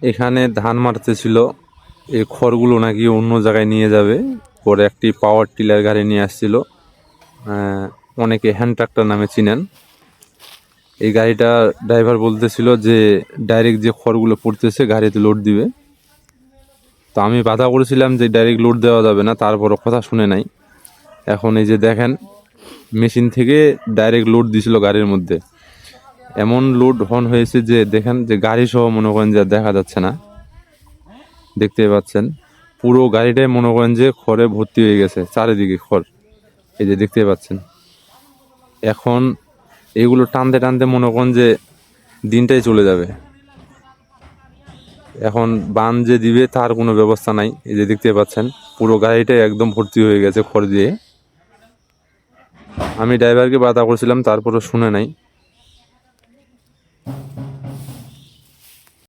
এখানে ধান মারতেছিল, এই খড়গুলো নাকি অন্য জায়গায় নিয়ে যাবে। পরে একটি পাওয়ার টিলার গাড়ি নিয়ে আসছিল, অনেকে হ্যান্ড ট্রাক্টর নামে চিনেন। এই গাড়িটা ড্রাইভার বলতেছিল যে ডাইরেক্ট যে খড়গুলো পড়তেছে গাড়িতে লোড দিবে। তো আমি বাধা করেছিলাম যে ডাইরেক্ট লোড দেওয়া যাবে না, তারপরও কথা শুনে নাই। এখন এই যে দেখেন, মেশিন থেকে ডাইরেক্ট লোড দিছিল গাড়ির মধ্যে। এমন লোড হন হয়েছে যে দেখেন যে গাড়ি সহ মনে করেন যে দেখা যাচ্ছে না, দেখতে পাচ্ছেন পুরো গাড়িটাই মনে করেন যে খড়ে ভর্তি হয়ে গেছে, চারিদিকে খড়, এই যে দেখতে পাচ্ছেন। এখন এগুলো টানতে টানতে মনে করেন যে দিনটাই চলে যাবে। এখন বান যে দিবে তার কোনো ব্যবস্থা নাই, এই যে দেখতে পাচ্ছেন পুরো গাড়িটাই একদম ভর্তি হয়ে গেছে খড় দিয়ে। আমি ড্রাইভারকে বাধা করছিলাম, তারপরও শুনে নাই।